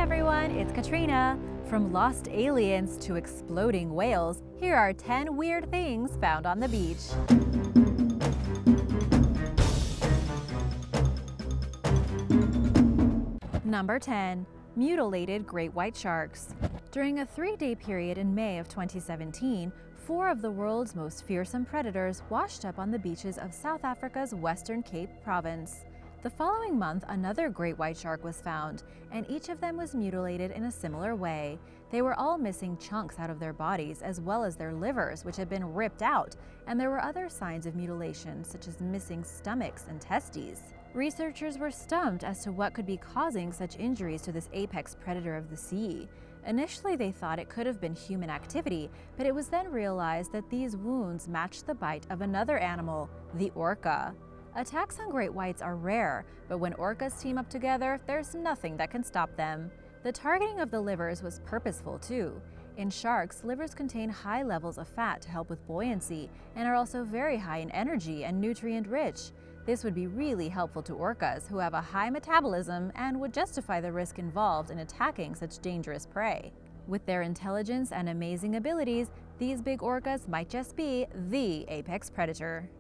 everyone, it's Katrina. From lost aliens to exploding whales, here are 10 weird things found on the beach. Number 10. Mutilated great white sharks. During a 3-day period in May of 2017, 4 of the world's most fearsome predators washed up on the beaches of South Africa's Western Cape province. The following month, another great white shark was found, and each of them was mutilated in a similar way. They were all missing chunks out of their bodies, as well as their livers, which had been ripped out, and there were other signs of mutilation, such as missing stomachs and testes. Researchers were stumped as to what could be causing such injuries to this apex predator of the sea. Initially, they thought it could have been human activity, but it was then realized that these wounds matched the bite of another animal, the orca. Attacks on great whites are rare, but when orcas team up together, there's nothing that can stop them. The targeting of the livers was purposeful too. In sharks, livers contain high levels of fat to help with buoyancy and are also very high in energy and nutrient-rich. This would be really helpful to orcas, who have a high metabolism and would justify the risk involved in attacking such dangerous prey. With their intelligence and amazing abilities, these big orcas might just be the apex predator.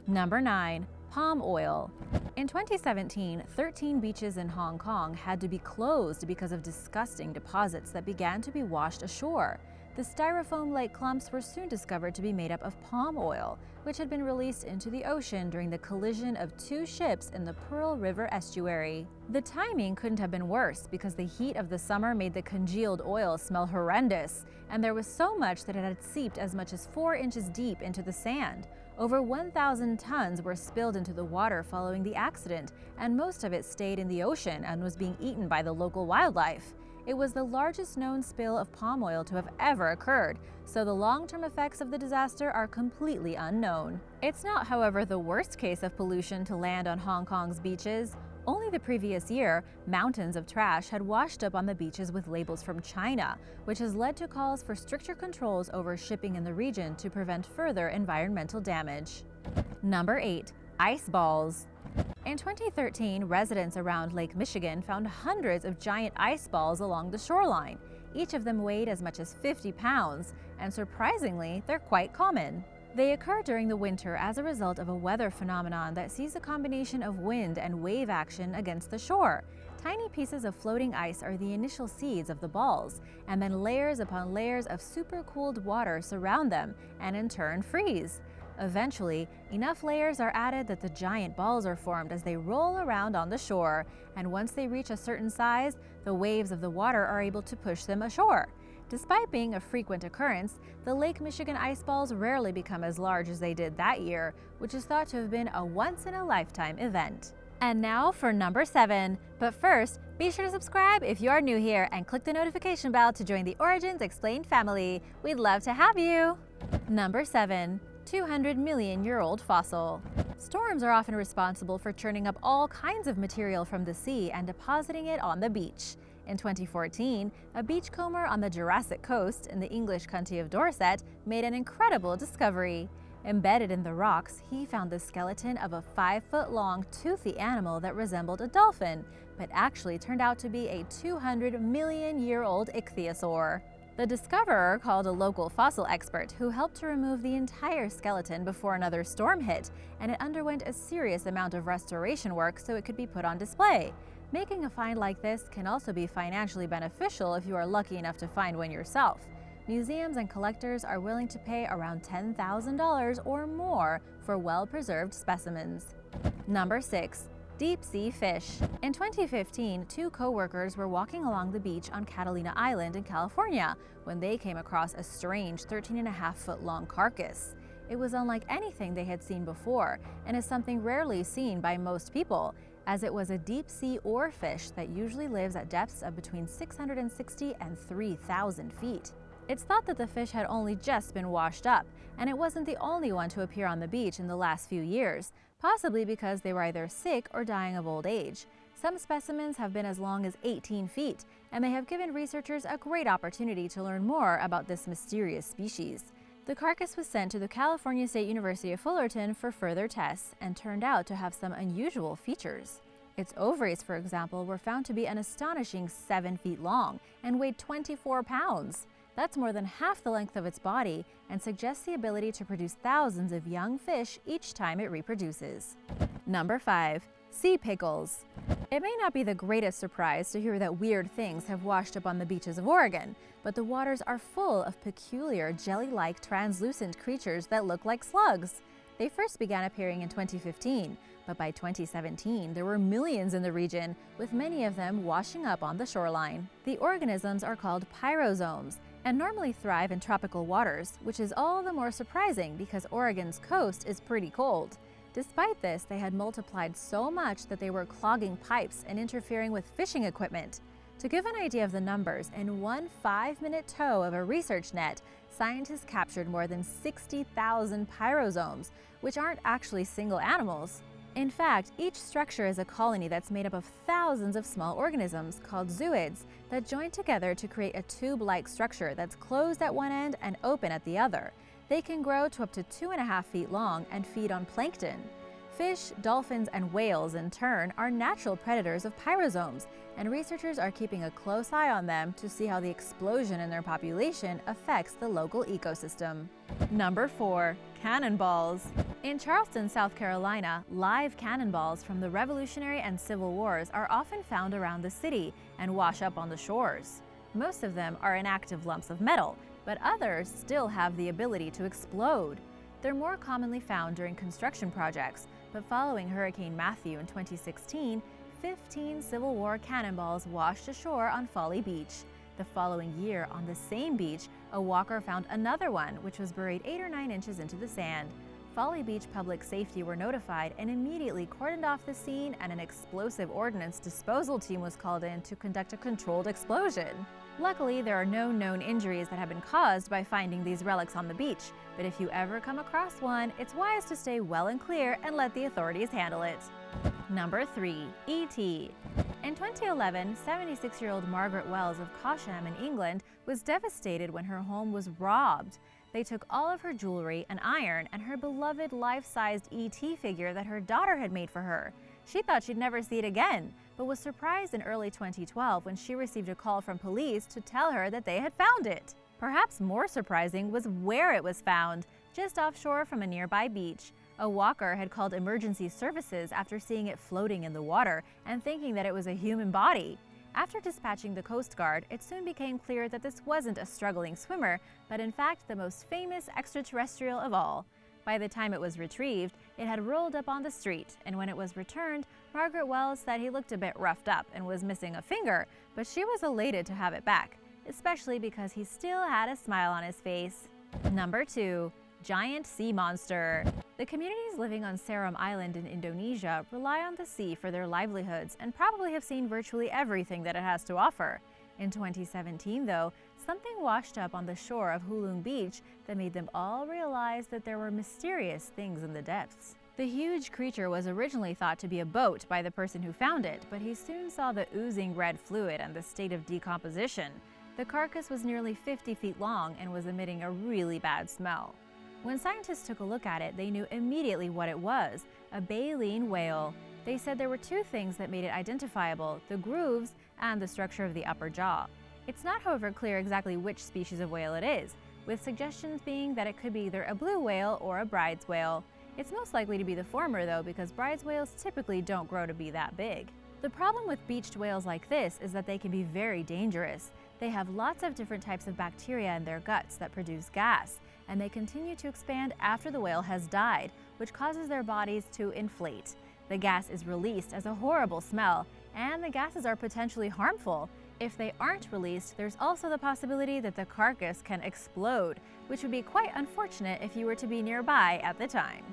Number 9. Palm oil. In 2017, 13 beaches in Hong Kong had to be closed because of disgusting deposits that began to be washed ashore. The styrofoam-like clumps were soon discovered to be made up of palm oil, which had been released into the ocean during the collision of 2 ships in the Pearl River estuary. The timing couldn't have been worse because the heat of the summer made the congealed oil smell horrendous, and there was so much that it had seeped as much as 4 inches deep into the sand. Over 1,000 tons were spilled into the water following the accident, and most of it stayed in the ocean and was being eaten by the local wildlife. It was the largest known spill of palm oil to have ever occurred, so the long-term effects of the disaster are completely unknown. It's not, however, the worst case of pollution to land on Hong Kong's beaches. Only the previous year, mountains of trash had washed up on the beaches with labels from China, which has led to calls for stricter controls over shipping in the region to prevent further environmental damage. Number 8. Ice balls. In 2013, residents around Lake Michigan found hundreds of giant ice balls along the shoreline. Each of them weighed as much as 50 pounds, and surprisingly, they're quite common. They occur during the winter as a result of a weather phenomenon that sees a combination of wind and wave action against the shore. Tiny pieces of floating ice are the initial seeds of the balls, and then layers upon layers of supercooled water surround them and in turn freeze. Eventually, enough layers are added that the giant balls are formed as they roll around on the shore, and once they reach a certain size, the waves of the water are able to push them ashore. Despite being a frequent occurrence, the Lake Michigan ice balls rarely become as large as they did that year, which is thought to have been a once-in-a-lifetime event. And now for number 7. But first, be sure to subscribe if you are new here and click the notification bell to join the Origins Explained family. We'd love to have you! Number 7. 200-million-year-old fossil. Storms are often responsible for churning up all kinds of material from the sea and depositing it on the beach. In 2014, a beachcomber on the Jurassic Coast in the English county of Dorset made an incredible discovery. Embedded in the rocks, he found the skeleton of a 5-foot-long, toothy animal that resembled a dolphin, but actually turned out to be a 200-million-year-old ichthyosaur. The discoverer called a local fossil expert who helped to remove the entire skeleton before another storm hit, and it underwent a serious amount of restoration work so it could be put on display. Making a find like this can also be financially beneficial if you are lucky enough to find one yourself. Museums and collectors are willing to pay around $10,000 or more for well-preserved specimens. Number 6. Deep-sea fish. In 2015, 2 co-workers were walking along the beach on Catalina Island in California when they came across a strange 13.5-foot-long carcass. It was unlike anything they had seen before and is something rarely seen by most people, as it was a deep-sea oarfish that usually lives at depths of between 660 and 3,000 feet. It's thought that the fish had only just been washed up, and it wasn't the only one to appear on the beach in the last few years, possibly because they were either sick or dying of old age. Some specimens have been as long as 18 feet, and they have given researchers a great opportunity to learn more about this mysterious species. The carcass was sent to the California State University of Fullerton for further tests and turned out to have some unusual features. Its ovaries, for example, were found to be an astonishing 7 feet long and weighed 24 pounds. That's more than half the length of its body and suggests the ability to produce thousands of young fish each time it reproduces. Number 5. Sea pickles. It may not be the greatest surprise to hear that weird things have washed up on the beaches of Oregon, but the waters are full of peculiar jelly-like translucent creatures that look like slugs. They first began appearing in 2015, but by 2017 there were millions in the region, with many of them washing up on the shoreline. The organisms are called pyrozomes and normally thrive in tropical waters, which is all the more surprising because Oregon's coast is pretty cold. Despite this, they had multiplied so much that they were clogging pipes and interfering with fishing equipment. To give an idea of the numbers, in one 5-minute tow of a research net, scientists captured more than 60,000 pyrozomes, which aren't actually single animals. In fact, each structure is a colony that's made up of thousands of small organisms called zooids that join together to create a tube-like structure that's closed at one end and open at the other. They can grow to up to 2.5 feet long and feed on plankton. Fish, dolphins, and whales, in turn, are natural predators of pyrozomes, and researchers are keeping a close eye on them to see how the explosion in their population affects the local ecosystem. Number 4. Cannonballs. In Charleston, South Carolina, live cannonballs from the Revolutionary and Civil Wars are often found around the city and wash up on the shores. Most of them are inactive lumps of metal, but others still have the ability to explode. They're more commonly found during construction projects, but following Hurricane Matthew in 2016, 15 Civil War cannonballs washed ashore on Folly Beach. The following year, on the same beach, a walker found another one, which was buried 8 or 9 inches into the sand. Folly Beach Public Safety were notified and immediately cordoned off the scene, and an explosive ordnance disposal team was called in to conduct a controlled explosion. Luckily, there are no known injuries that have been caused by finding these relics on the beach, but if you ever come across one, it's wise to stay well and clear and let the authorities handle it. Number 3. E.T. In 2011, 76-year-old Margaret Wells of Cosham in England was devastated when her home was robbed. They took all of her jewelry, an iron, and her beloved life-sized E.T. figure that her daughter had made for her. She thought she'd never see it again, but was surprised in early 2012 when she received a call from police to tell her that they had found it. Perhaps more surprising was where it was found, just offshore from a nearby beach. A walker had called emergency services after seeing it floating in the water and thinking that it was a human body. After dispatching the Coast Guard, it soon became clear that this wasn't a struggling swimmer, but in fact the most famous extraterrestrial of all. By the time it was retrieved, it had rolled up on the street, and when it was returned, Margaret Wells said he looked a bit roughed up and was missing a finger, but she was elated to have it back, especially because he still had a smile on his face. Number 2. Giant sea monster. The communities living on Seram Island in Indonesia rely on the sea for their livelihoods and probably have seen virtually everything that it has to offer. In 2017, though, something washed up on the shore of Hulung Beach that made them all realize that there were mysterious things in the depths. The huge creature was originally thought to be a boat by the person who found it, but he soon saw the oozing red fluid and the state of decomposition. The carcass was nearly 50 feet long and was emitting a really bad smell. When scientists took a look at it, they knew immediately what it was: a baleen whale. They said there were 2 things that made it identifiable: the grooves and the structure of the upper jaw. It's not, however, clear exactly which species of whale it is, with suggestions being that it could be either a blue whale or a bride's whale. It's most likely to be the former, though, because bride's whales typically don't grow to be that big. The problem with beached whales like this is that they can be very dangerous. They have lots of different types of bacteria in their guts that produce gas, and they continue to expand after the whale has died, which causes their bodies to inflate. The gas is released as a horrible smell, and the gases are potentially harmful. If they aren't released, there's also the possibility that the carcass can explode, which would be quite unfortunate if you were to be nearby at the time.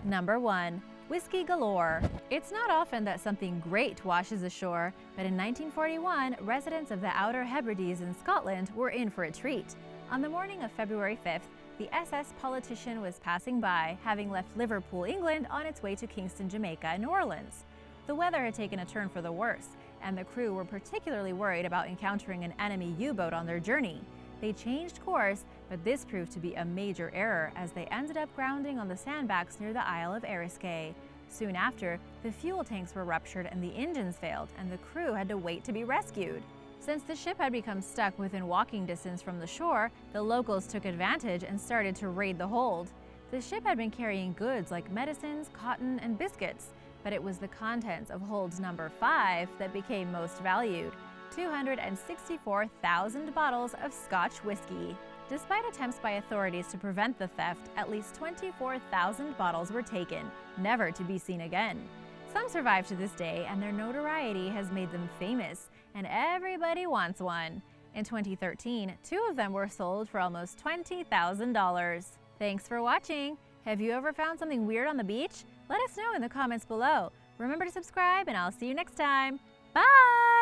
Number 1. Whiskey galore. It's not often that something great washes ashore, but in 1941, residents of the Outer Hebrides in Scotland were in for a treat. On the morning of February 5th, the SS Politician was passing by, having left Liverpool, England, on its way to Kingston, Jamaica, and New Orleans. The weather had taken a turn for the worse, and the crew were particularly worried about encountering an enemy U-boat on their journey. They changed course, but this proved to be a major error as they ended up grounding on the sandbanks near the Isle of Eriskay. Soon after, The fuel tanks were ruptured and the engines failed, and the crew had to wait to be rescued. Since the ship had become stuck within walking distance from the shore, the locals took advantage and started to raid the hold. The ship had been carrying goods like medicines, cotton, and biscuits, but it was the contents of hold number 5 that became most valued: 264,000 bottles of Scotch whiskey. Despite attempts by authorities to prevent the theft, at least 24,000 bottles were taken, never to be seen again. Some survive to this day, and their notoriety has made them famous, and everybody wants one. In 2013, 2 of them were sold for almost $20,000. Thanks for watching! Have you ever found something weird on the beach? Let us know in the comments below. Remember to subscribe, and I'll see you next time. Bye!